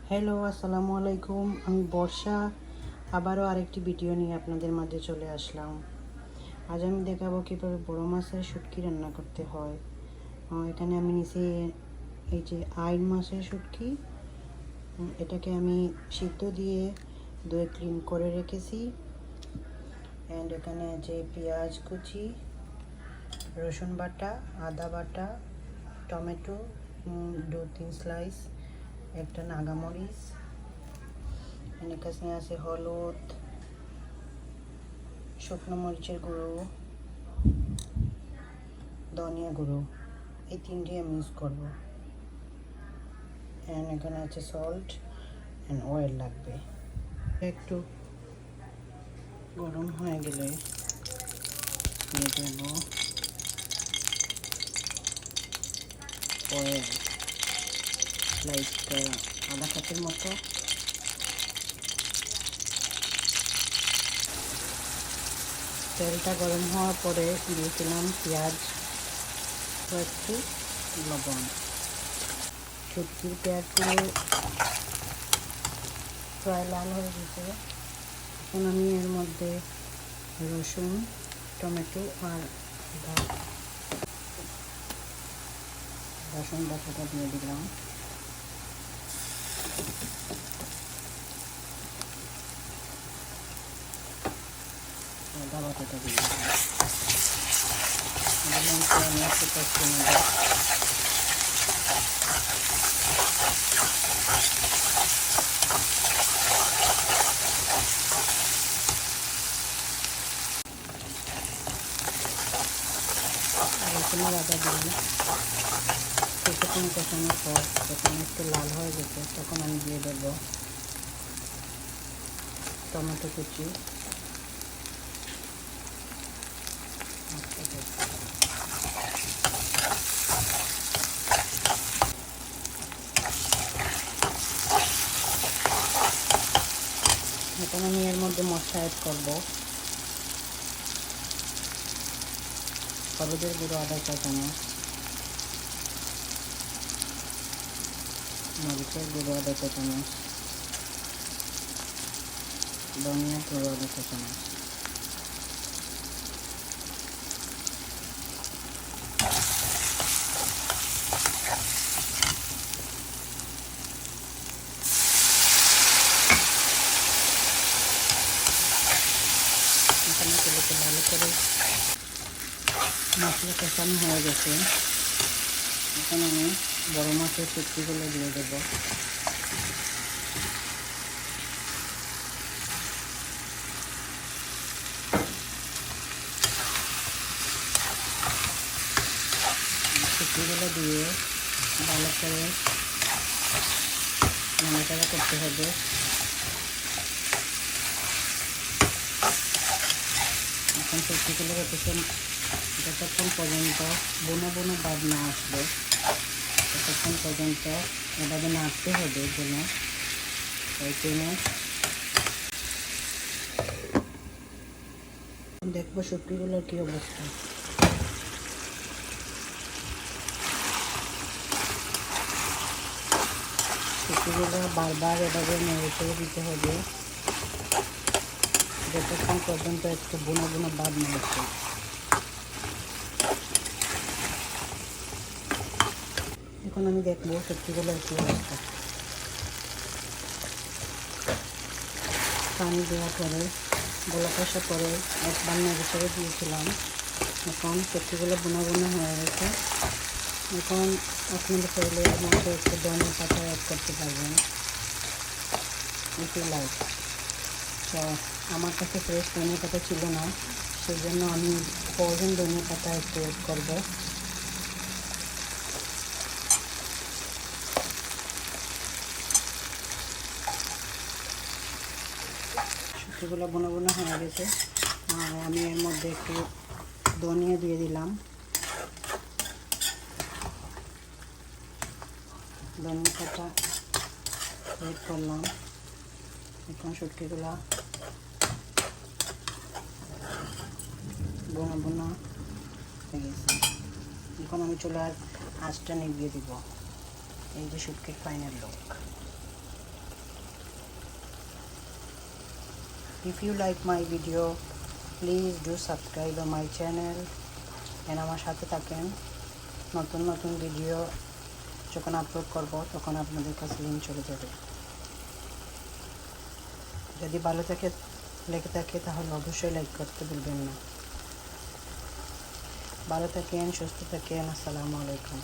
Hello, আসসালামু আলাইকুম। আমি বর্ষা আবারও আরেকটি ভিডিও নিয়ে আপনাদের মাঝে চলে আসলাম। আজ আমি দেখাবো কীভাবে বড় মাছের শুটকি রান্না করতে হয়। এখানে আমি নিচে এই যে আইন মাছের শুটকি, এটাকে আমি সিদ্ধ দিয়ে ধুয়ে ক্লিন করে রেখেছি। অ্যান্ড এখানে যে পেঁয়াজ কুচি, রসুন বাটা, আদা বাটা, টমেটো 2-3 স্লাইস, একটা নাগামরিচ, এখানে আছে হলুদ, শুকনো মরিচের গুঁড়ো, ধনিয়া গুঁড়ো, এই তিনটি আমি ইউজ করবো। অ্যান্ড এখানে আছে সল্ট অ্যান্ড অয়েল লাগবে। একটু গরম হয়ে গেলে দিয়ে দেব অয়েল, লাইক আধা কাপের মতো। তেলটা গরম হওয়ার পরে দিয়েছিলাম পেঁয়াজ ও একটু লবণ। শুটকির পেঁয়াজগুলো প্রায় লাল হয়ে গেছে। এখন আমি এর মধ্যে রসুন, টমেটো আর রসুন বাটাটা দিয়ে দিলাম। আদা বাটাটা দিয়ে দিলাম। আমি একটু কষিয়ে নেব। রসুনের আদা দিলাম। কিছুক্ষণ কষানোর পর যখন একটু লাল হয়ে গেছে তখন আমি দিয়ে দেবো টমেটো কুচি, এখন আমি এর মধ্যে মশলা অ্যাড করবো। হলুদের গুঁড়ো আধা চা চামচ, মরিচের গুঁড়ো আধা চা চামচ, ধনিয়ার গুঁড়ো আধা চা চামচ। এখানে তেলেতে ভালো করে মশলা কষানো হয়ে গেছে। এখন আমি বড় মাছের শুটকিগুলো দিয়ে দেবো। শুটকিগুলো দিয়ে ভালো করে নাড়াচাড়া করতে হবে। এখন শুটকিগুলো যতক্ষণ পর্যন্ত বোনা বোনা ভাব না আসবে ততক্ষণ পর্যন্ত এভাবে নাড়তে হবে। যেন ওই টেনে দেখবো শুটকিগুলোর কী অবস্থা। শুটকিগুলো বারবার এভাবে নেড়ে চেড়ে দিতে হবে যতক্ষণ পর্যন্ত একটু বোনা বোনা ভাব না আসে। এখন আমি দেখবো শুটকিগুলোর কী অবস্থা। পানি দেওয়ার পরে গোলা কষা করে একবার নেড়ে চেড়ে দিয়েছিলাম। এখন শুটকিগুলো বোনা বোনা হয়ে গেছে। এখন আপনাদের চাইলে এর মধ্যে একটু ধনিয়া পাতা অ্যাড করতে পারবেন একটু লাইট। তো আমার কাছে ফ্রেশ ধনিয়া পাতা ছিল না, সেই জন্য আমি ফ্রোজেন ধনিয়া পাতা একটু অ্যাড করবো। শুটকিগুলো বোনা বোনা হয়ে গেছে। আর আমি এর মধ্যে একটু ধনিয়া দিয়ে দিলাম। ধনিয়া পাতা অ্যাড করলাম। এখন শুটকিগুলো বোনা বোনা হয়ে গেছে। এখন আমি চুলার আঁচটা নিভিয়ে দিব। এই যে শুটকির final look. If you like my video, please do subscribe on my channel and আমার সাথে থাকেন। নতুন নতুন ভিডিও যখন আপলোড করব তখন আপনাদের কাছে লিংক চলে যাবে। যদি ভালো লেগে থাকে তাহলে অবশ্যই লাইক করতে ভুলবেন না। ভালো থাকেন, সুস্থ থাকেন। আসসালামু আলাইকুম।